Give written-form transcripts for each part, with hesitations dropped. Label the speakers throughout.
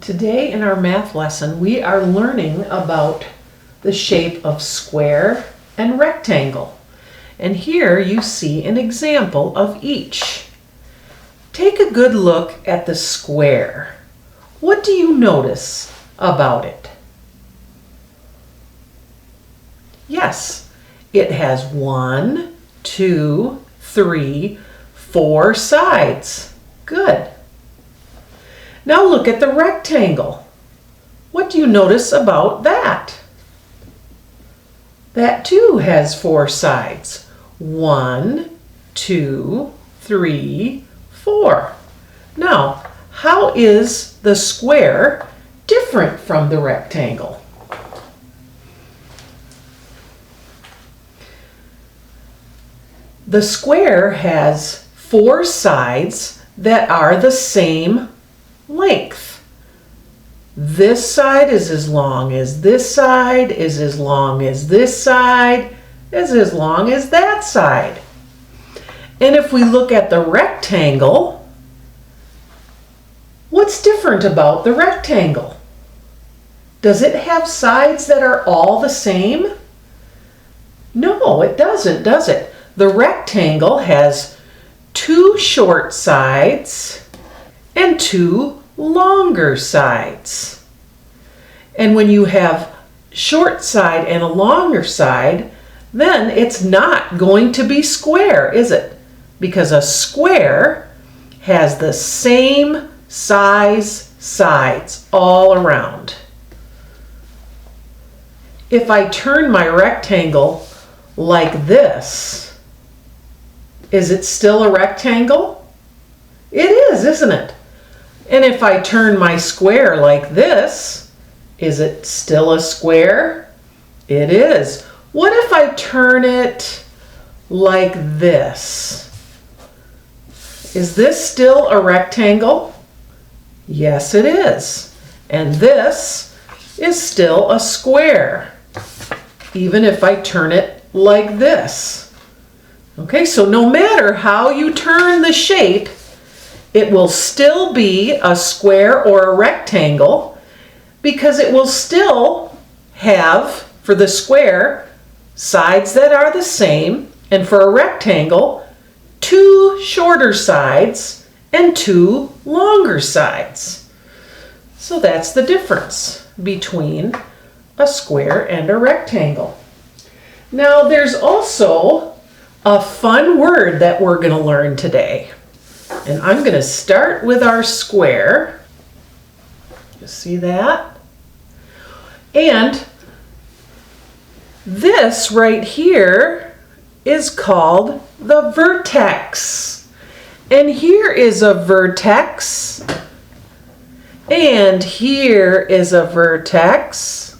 Speaker 1: Today in our math lesson, we are learning about the shape of square and rectangle. And here you see an example of each. Take a good look at the square. What do you notice about it? Yes, it has 1, 2, 3, 4 sides. Good. Now look at the rectangle. What do you notice about that? That too has 4 sides. 1, 2, 3, 4. Now, how is the square different from the rectangle? The square has 4 sides that are the same length. This side is as long as this side, is as long as this side, is as long as that side. And if we look at the rectangle, what's different about the rectangle? Does it have sides that are all the same? No, it doesn't, does it? The rectangle has 2 short sides and 2 longer sides. And when you have short side and a longer side, then it's not going to be square, is it? Because a square has the same size sides all around. If I turn my rectangle like this, is it still a rectangle? It is, isn't it? And if I turn my square like this, is it still a square? It is. What if I turn it like this? Is this still a rectangle? Yes, it is. And this is still a square, even if I turn it like this. Okay, so no matter how you turn the shape, it will still be a square or a rectangle because it will still have, for the square, sides that are the same, and for a rectangle, 2 shorter sides and 2 longer sides. So that's the difference between a square and a rectangle. Now there's also a fun word that we're going to learn today. And I'm going to start with our square. You see that? And this right here is called the vertex. And here is a vertex. And here is a vertex.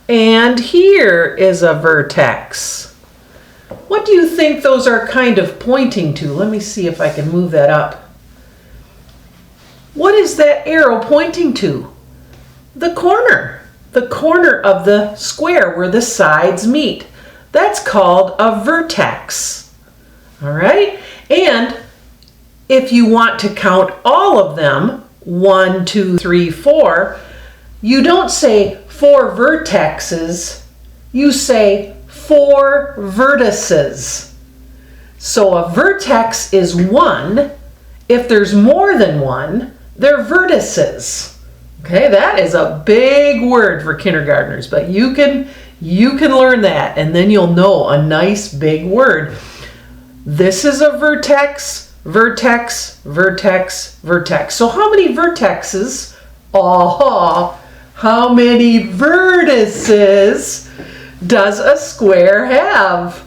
Speaker 1: And here is a vertex. What do you think those are kind of pointing to? Let me see if I can move that up. What is that arrow pointing to? The corner of the square where the sides meet. That's called a vertex. All right? And if you want to count all of them, 1, 2, 3, 4, you don't say 4 vertexes, you say 4 vertices. So a vertex is 1. If there's more than 1, they're vertices. Okay, that is a big word for kindergartners, but you can learn that and then you'll know a nice big word. This is a vertex, vertex, vertex, vertex. So how many vertexes? Oh, how many vertices does a square have?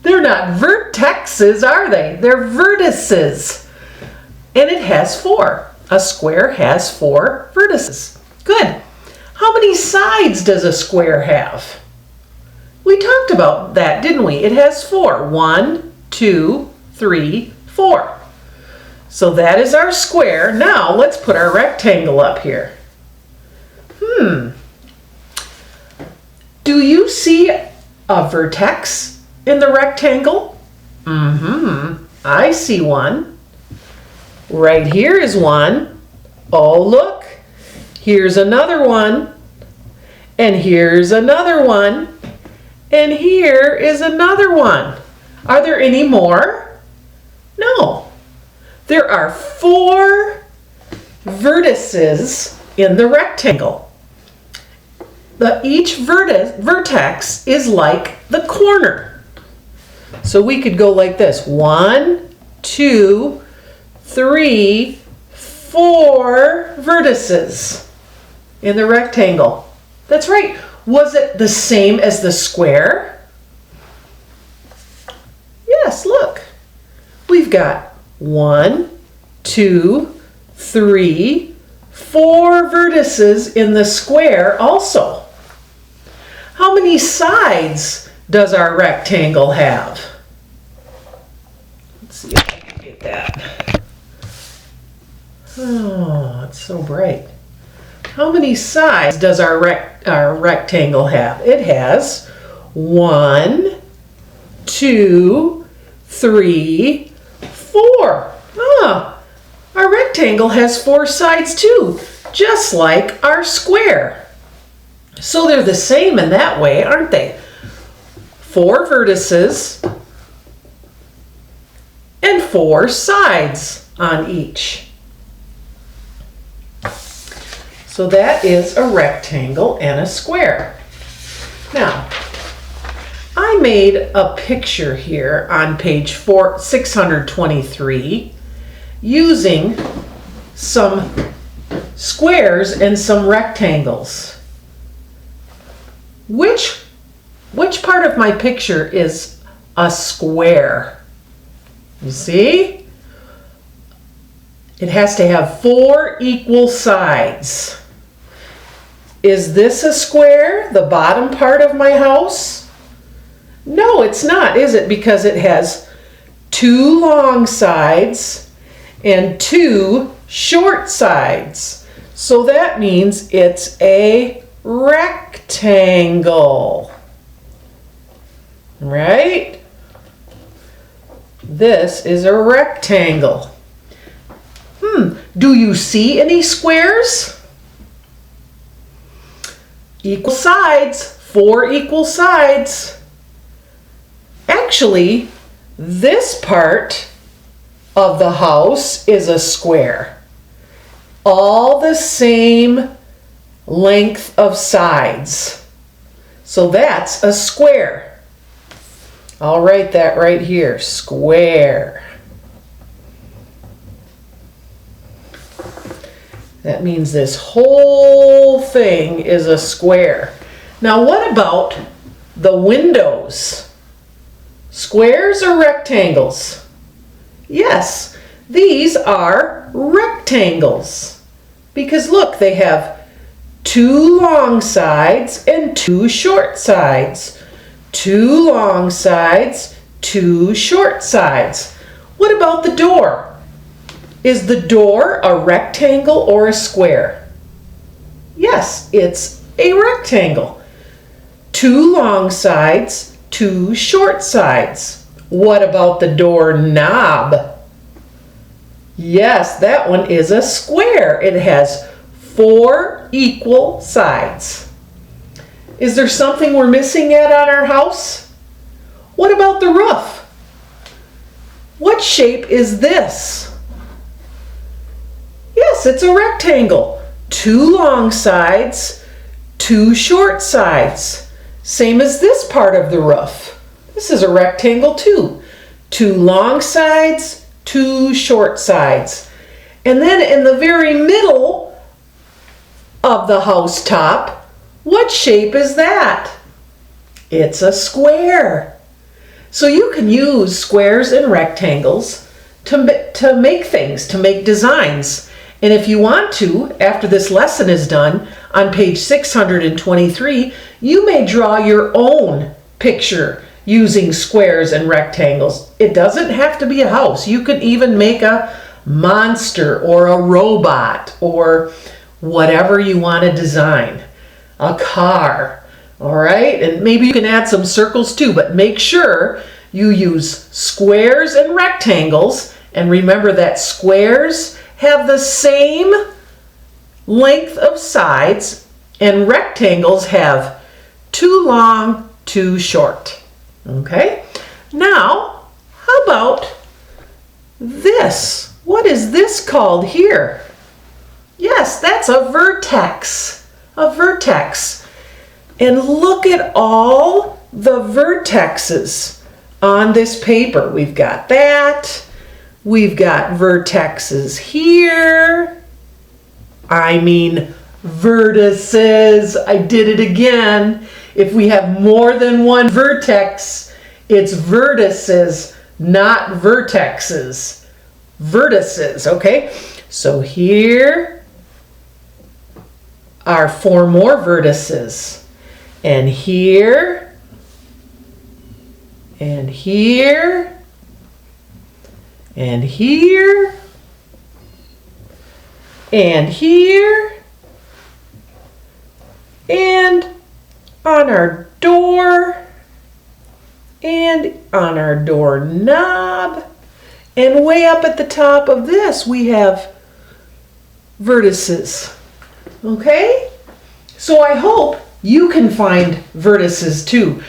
Speaker 1: They're not vertexes, are they? They're vertices. And it has 4. A square has 4 vertices. Good. How many sides does a square have? We talked about that, didn't we? It has 4. 1, 2, 3, 4. So that is our square. Now let's put our rectangle up here. Do you see a vertex in the rectangle? I see one. Right here is one. Oh, look. Here's another one. And here's another one. And here is another one. Are there any more? No. There are 4 vertices in the rectangle. Each vertex is like the corner. So we could go like this. 1, 2, 3, 4 vertices in the rectangle. That's right. Was it the same as the square? Yes, look. We've got 1, 2, 3, 4 vertices in the square also. How many sides does our rectangle have? Let's see if I can get that. Oh, it's so bright. How many sides does our rectangle have? It has 1, 2, 3, 4. Ah, our rectangle has 4 sides too, just like our square. So they're the same in that way, aren't they? 4 vertices and 4 sides on each. So that is a rectangle and a square. Now, I made a picture here on page 623 using some squares and some rectangles. Which part of my picture is a square? You see? It has to have 4 equal sides. Is this a square, the bottom part of my house? No, it's not, is it? Because it has 2 long sides and 2 short sides. So that means it's a rectangle. Right? This is a rectangle. Do you see any squares? Equal sides, 4 equal sides. Actually, this part of the house is a square. All the same length of sides. So that's a square. I'll write that right here, square. That means this whole thing is a square. Now what about the windows? Squares or rectangles? Yes, these are rectangles. Because look, they have 2 long sides and 2 short sides. 2 long sides, 2 short sides. What about the door? Is the door a rectangle or a square? Yes, it's a rectangle. 2 long sides, 2 short sides. What about the doorknob? Yes, that one is a square. It has 4 equal sides. Is there something we're missing yet on our house? What about the roof? What shape is this? Yes, it's a rectangle. 2 long sides, 2 short sides. Same as this part of the roof. This is a rectangle too. 2 long sides, 2 short sides. And then in the very middle of the house top, what shape is that? It's a square. So you can use squares and rectangles to make things, to make designs. And if you want to, after this lesson is done, on page 623, you may draw your own picture using squares and rectangles. It doesn't have to be a house. You could even make a monster or a robot or whatever you want to design. A car, all right? And maybe you can add some circles too, but make sure you use squares and rectangles. And remember that squares have the same length of sides, and rectangles have too long, too short. Okay? Now, how about this? What is this called here? Yes, that's a vertex. A vertex. And look at all the vertexes on this paper. We've got that. We've got vertexes here. I mean vertices. I did it again. If we have more than one vertex, it's vertices, not vertexes. Vertices, okay? So here are 4 more vertices. And here, and here, and here, and here, and on our door, and on our doorknob, and way up at the top of this we have vertices. Okay? So I hope you can find vertices too.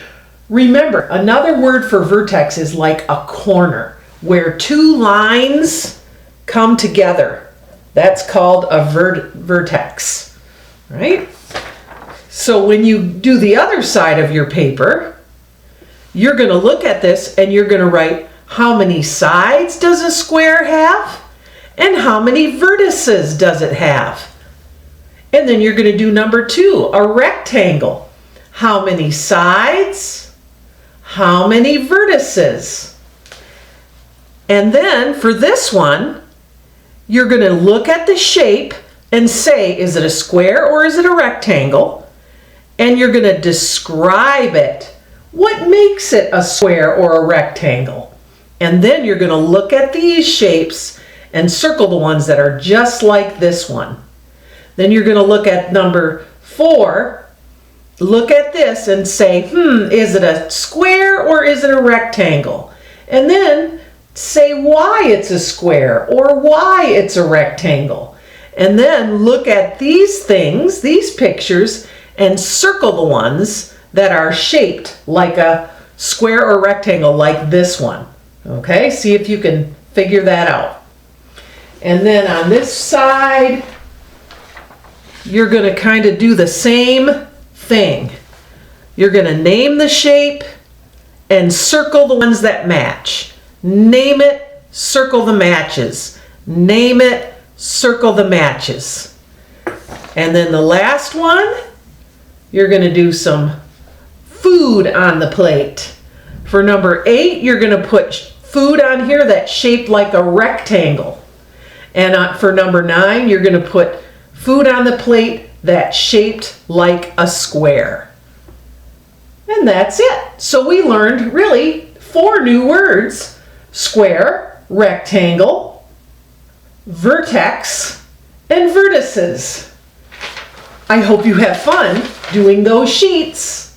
Speaker 1: Remember, another word for vertex is like a corner, where 2 lines come together. That's called a vertex, right? So when you do the other side of your paper, you're going to look at this and you're going to write how many sides does a square have and how many vertices does it have. And then you're going to do number 2, a rectangle. How many sides? How many vertices? And then for this one, you're going to look at the shape and say, is it a square or is it a rectangle? And you're going to describe it. What makes it a square or a rectangle? And then you're going to look at these shapes and circle the ones that are just like this one. Then you're going to look at number 4, look at this and say, is it a square or is it a rectangle? And then say why it's a square or why it's a rectangle. And then look at these things, these pictures, and circle the ones that are shaped like a square or rectangle like this one. Okay, see if you can figure that out. And then on this side, you're going to kind of do the same thing. You're going to name the shape and circle the ones that match. Name it, circle the matches. Name it, circle the matches. And then the last one, you're going to do some food on the plate. For number 8, you're going to put food on here that's shaped like a rectangle. And for number 9, you're going to put food on the plate that's shaped like a square. And that's it. So we learned really 4 new words: square, rectangle, vertex, and vertices. I hope you have fun doing those sheets.